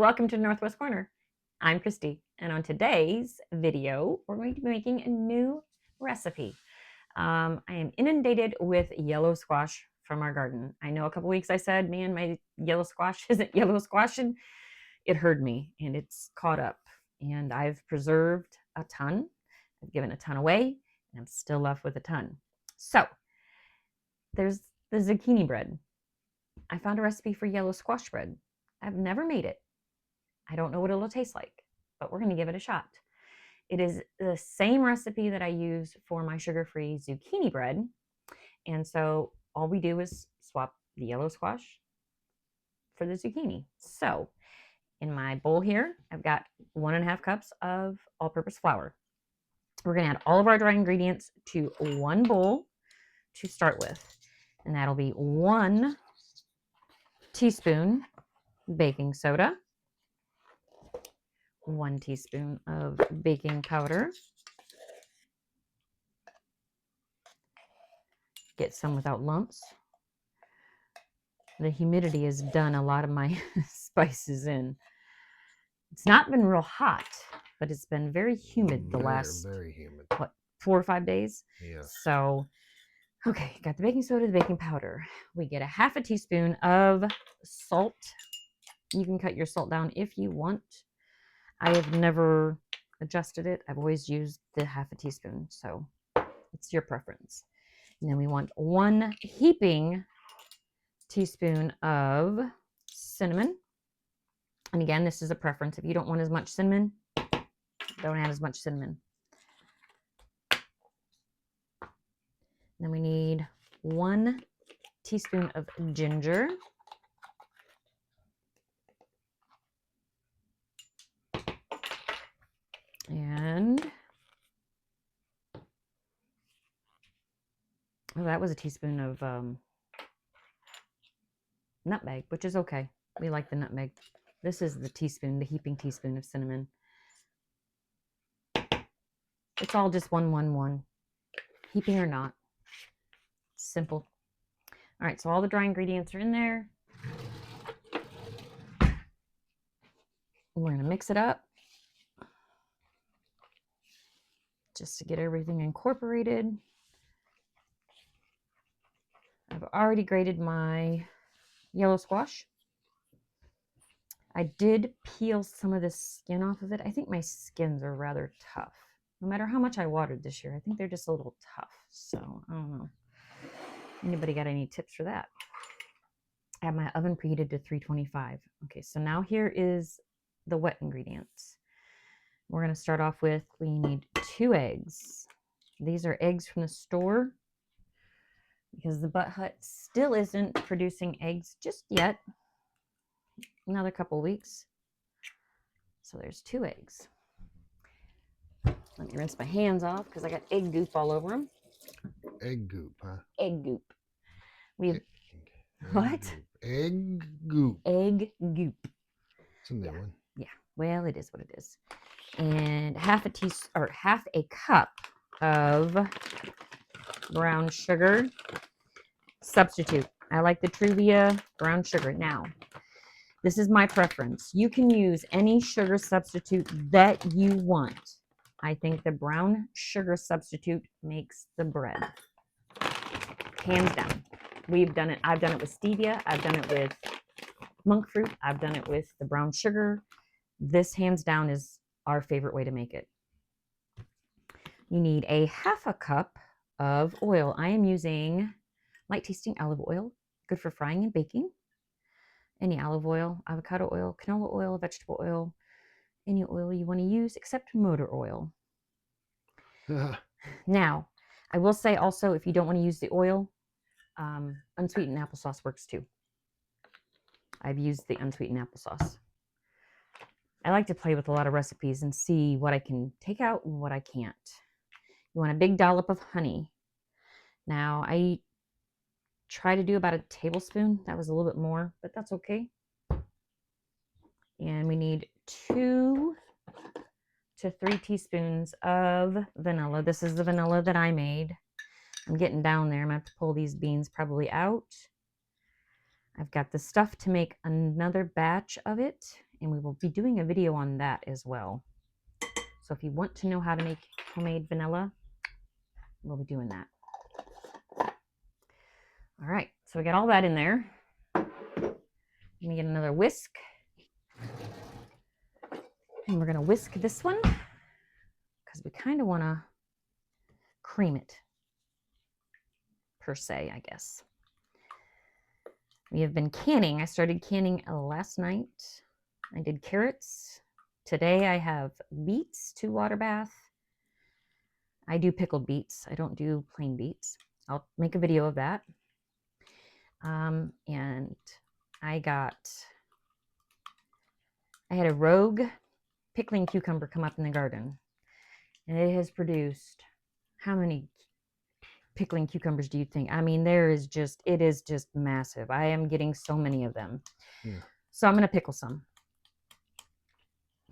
Welcome to Northwest Corner. I'm Christy, and on today's video, we're going to be making a new recipe. I am inundated with yellow squash from our garden. I know a couple weeks I said, man, my yellow squash isn't yellow squash, and it heard me, and it's caught up. And I've preserved a ton. I've given a ton away, and I'm still left with a ton. So there's the zucchini bread. I found a recipe for yellow squash bread. I've never made it. I don't know what it'll taste like, but we're going to give it a shot. It is the same recipe that I use for my sugar-free zucchini bread. And so all we do is swap the yellow squash for the zucchini. So in my bowl here, I've got 1.5 cups of all-purpose flour. We're going to add all of our dry ingredients to one bowl to start with. And that'll be 1 teaspoon baking soda, 1 teaspoon of baking powder. Get some without lumps. The humidity has done a lot of my spices in. It's not been real hot, but it's been very humid the last, very humid. what, 4 or 5 days? Yeah. So, okay, got the baking soda, the baking powder. We get 1/2 teaspoon of salt. You can cut your salt down if you want. I have never adjusted it. I've always used the 1/2 teaspoon, so it's your preference. And then we want 1 heaping teaspoon of cinnamon. And again, this is a preference. If you don't want as much cinnamon, don't add as much cinnamon. Then we need 1 teaspoon of ginger. And that was a teaspoon of nutmeg, which is okay. We like the nutmeg. This is the teaspoon, the heaping teaspoon of cinnamon. It's all just 1, 1, 1. Heaping or not. Simple. All right, so all the dry ingredients are in there. We're going to mix it up just to get everything incorporated. I've already grated my yellow squash. I did peel some of the skin off of it. I think my skins are rather tough. No matter how much I watered this year, I think they're just a little tough. So, I don't know. Anybody got any tips for that? I have my oven preheated to 325. Okay, so now here is the wet ingredients. We're going to start off with, we need 2 eggs. These are eggs from the store because the Butt Hut still isn't producing eggs just yet. Another couple weeks. So there's 2 eggs. Let me rinse my hands off because I got egg goop all over them. Egg goop, huh? Egg goop. We've what? Egg goop. Egg goop. It's a new one. Yeah. Well, it is what it is. And 1/2 cup of brown sugar. Substitute. I like the Truvia brown sugar. Now, this is my preference. You can use any sugar substitute that you want. I think the brown sugar substitute makes the bread. Hands down. We've done it. I've done it with stevia. I've done it with monk fruit. I've done it with the brown sugar. This, hands down, is our favorite way to make it. You need 1/2 cup of oil. I am using light tasting olive oil, good for frying and baking. Any olive oil, avocado oil, canola oil, vegetable oil, any oil you want to use except motor oil. Now, I will say also, if you don't want to use the oil, unsweetened applesauce works too. I've used the unsweetened applesauce. I like to play with a lot of recipes and see what I can take out and what I can't. You want a big dollop of honey. Now, I try to do about 1 tablespoon. That was a little bit more, but that's okay. And we need 2 to 3 teaspoons of vanilla. This is the vanilla that I made. I'm getting down there. I'm going to have to pull these beans probably out. I've got the stuff to make another batch of it, and we will be doing a video on that as well. So if you want to know how to make homemade vanilla, we'll be doing that. All right, so we got all that in there. Let me get another whisk. And we're going to whisk this one because we kind of want to cream it, per se, I guess. We have been canning. I started canning last night. I did carrots. Today I have beets to water bath. I do pickled beets. I don't do plain beets. I'll make a video of that. And I had a rogue pickling cucumber come up in the garden, and it has produced, how many pickling cucumbers do you think? I mean, it is just massive. I am getting so many of them. Yeah. So I'm going to pickle some.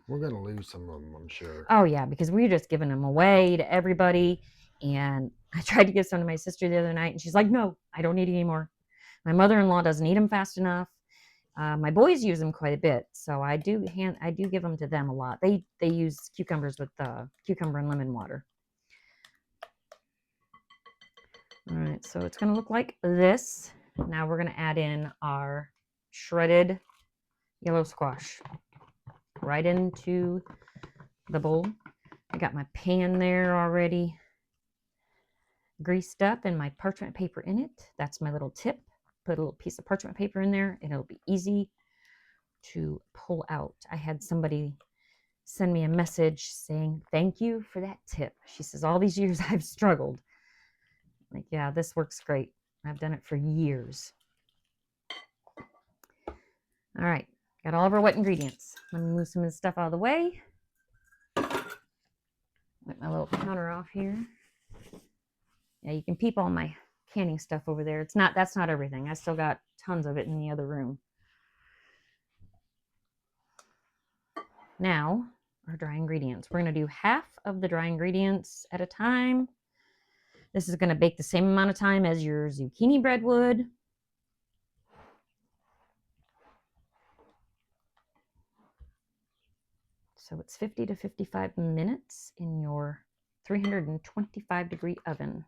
We're going to lose some of them, I'm sure. Oh, yeah, because we're just giving them away to everybody. And I tried to give some to my sister the other night, and she's like, no, I don't need any more. My mother-in-law doesn't eat them fast enough. My boys use them quite a bit, so I do give them to them a lot. They use cucumbers with cucumber and lemon water. All right, so it's going to look like this. Now we're going to add in our shredded yellow squash right into the bowl. I got my pan there already greased up and my parchment paper in it. That's my little tip. Put a little piece of parchment paper in there and it'll be easy to pull out. I had somebody send me a message saying, thank you for that tip. She says, all these years I've struggled. Like, yeah, this works great. I've done it for years. All right, got all of our wet ingredients. Let me move some of this stuff out of the way. Wipe my little counter off here. Yeah, you can peep all my canning stuff over there. That's not everything. I still got tons of it in the other room. Now, our dry ingredients. We're going to do half of the dry ingredients at a time. This is going to bake the same amount of time as your zucchini bread would. So it's 50 to 55 minutes in your 325-degree oven.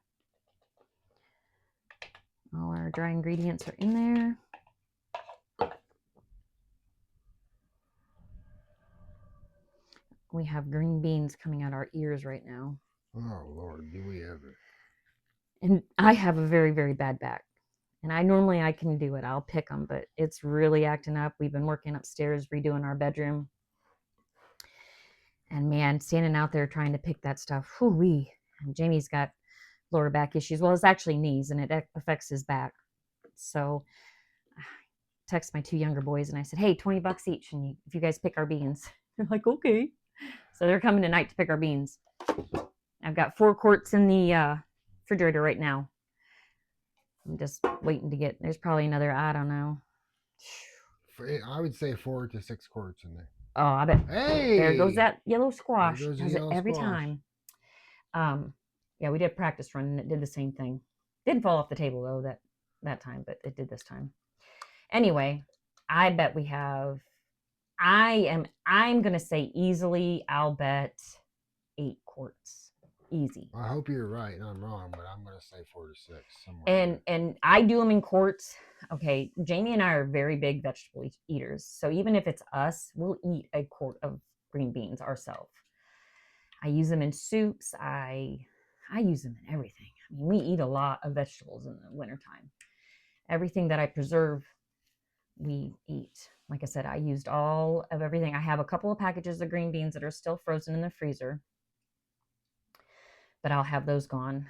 All our dry ingredients are in there. We have green beans coming out our ears right now. Oh, Lord, do we ever. And I have a very, very bad back. And I can do it. I'll pick them, but it's really acting up. We've been working upstairs, redoing our bedroom. And man, standing out there trying to pick that stuff, whoo-wee. And Jamie's got lower back issues. Well, it's actually knees, and it affects his back. So I text my two younger boys, and I said, hey, $20 each, and if you guys pick our beans. They're like, okay. So they're coming tonight to pick our beans. I've got 4 quarts in the refrigerator right now. I'm just waiting to get, there's probably another, I don't know. I would say 4 to 6 quarts in there. Oh, I bet. Hey! There goes that yellow squash. There goes the Does it yellow every squash. time. Yeah, we did a practice run and it did the same thing. Didn't fall off the table though that time, but it did this time. Anyway, I bet we have, I'm gonna say easily, I'll bet 8 quarts. Easy. I hope you're right and I'm wrong, but I'm going to say 4 to 6 somewhere. And I do them in quarts. Okay, Jamie and I are very big vegetable eaters. So even if it's us, we'll eat a quart of green beans ourselves. I use them in soups. I use them in everything. I mean, we eat a lot of vegetables in the wintertime. Everything that I preserve, we eat. Like I said, I used all of everything. I have a couple of packages of green beans that are still frozen in the freezer, but I'll have those gone.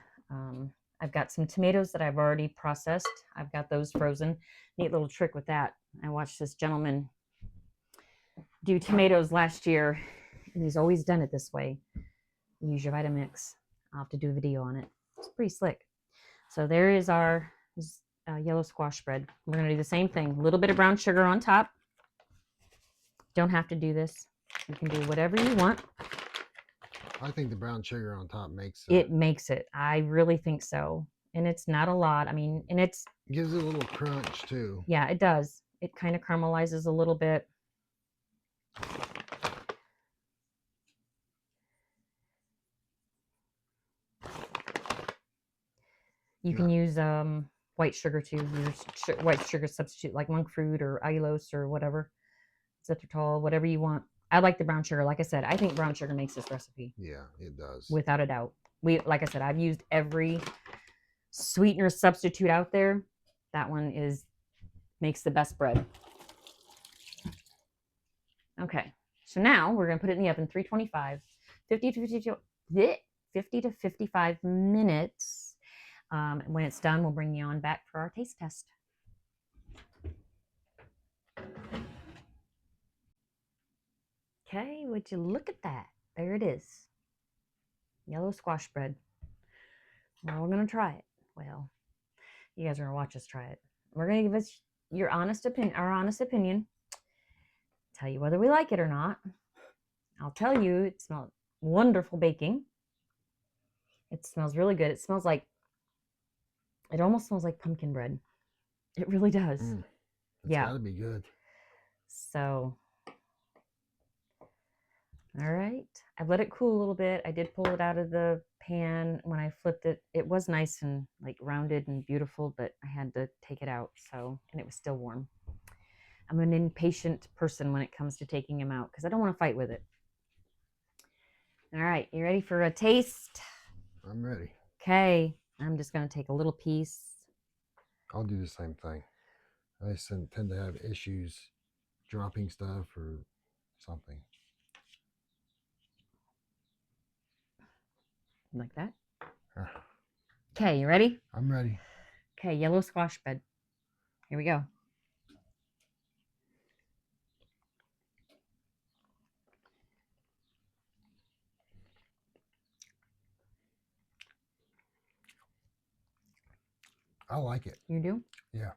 I've got some tomatoes that I've already processed. I've got those frozen. Neat little trick with that. I watched this gentleman do tomatoes last year, and he's always done it this way. You use your Vitamix. I'll have to do a video on it. It's pretty slick. So there is our yellow squash spread. We're going to do the same thing. A little bit of brown sugar on top. Don't have to do this. You can do whatever you want. I think the brown sugar on top makes it. Makes it. I really think so. And it's not a lot. I mean, and it gives it a little crunch too. Yeah, it does. It kind of caramelizes a little bit. You can use white sugar too. Your white sugar substitute like monk fruit or allulose or whatever, Zettertol, whatever you want. I like the brown sugar. Like I said, I think brown sugar makes this recipe. Yeah, it does. Without a doubt. Like I said, I've used every sweetener substitute out there. That one makes the best bread. Okay, so now we're gonna put it in the oven, 325, 50 to 55 minutes. When it's done, we'll bring you on back for our taste test. Okay, would you look at that? There it is. Yellow squash bread. We're all gonna try it. Well, you guys are gonna watch us try it. We're gonna give us your honest opinion, our honest opinion. Tell you whether we like it or not. I'll tell you, it smells wonderful baking. It smells really good. It almost smells like pumpkin bread. It really does. It's yeah. gotta be good. So, all right. I've let it cool a little bit. I did pull it out of the pan. When I flipped it, it was nice and like rounded and beautiful, but I had to take it out. And it was still warm. I'm an impatient person when it comes to taking them out because I don't want to fight with it. All right, you ready for a taste? I'm ready. Okay, I'm just going to take a little piece. I'll do the same thing. I tend to have issues dropping stuff or something. Like that? Okay, you ready? I'm ready. Okay, yellow squash bread. Here we go. I like it. You do? Yeah.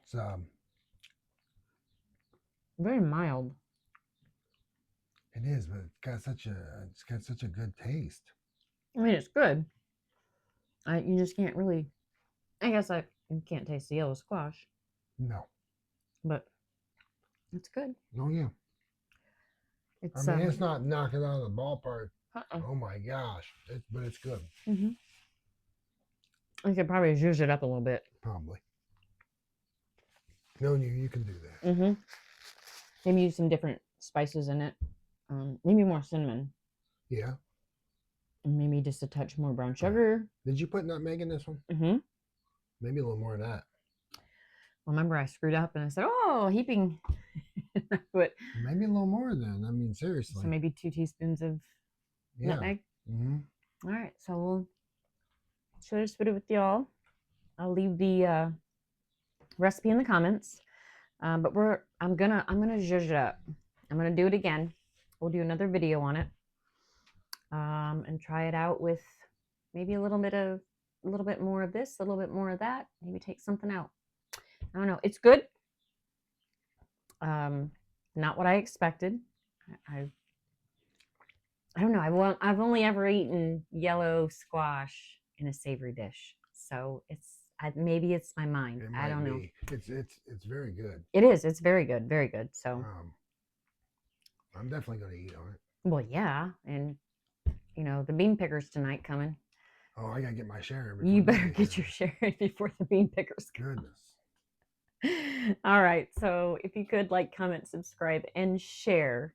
It's very mild. It is, but it's got such a good taste. I mean, it's good. You just can't really. I guess you can't taste the yellow squash. No. But it's good. Oh yeah. It's it's not knocking out of the ballpark. Uh-uh. Oh my gosh! But it's good. Mm-hmm. I could probably zhuzh it up a little bit. Probably. No, you can do that. Mm-hmm. Maybe use some different spices in it. Maybe more cinnamon. Yeah. And maybe just a touch more brown sugar. Did you put nutmeg in this one? Mm-hmm. Maybe a little more of that. Remember, I screwed up and I said, "Oh, heaping." But maybe a little more then. I mean, seriously. So maybe 2 teaspoons of nutmeg. Mm-hmm. All right, so we'll share this video with y'all. I'll leave the recipe in the comments. But I'm gonna zhuzh it up. I'm gonna do it again. We'll do another video on it. And try it out with maybe a little bit more of this, a little bit more of that. Maybe take something out. I don't know. It's good. Not what I expected. I don't know. I've only ever eaten yellow squash in a savory dish, so maybe it's my mind. I don't know. It's very good. It is. It's very good. Very good. So I'm definitely going to eat on it. Well, yeah, and the bean pickers tonight coming. Oh, I gotta get my share. You better get your share before the bean pickers come. Goodness. All right. So if you could like, comment, subscribe, and share.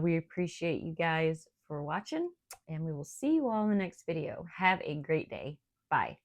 We appreciate you guys for watching, and we will see you all in the next video. Have a great day. Bye.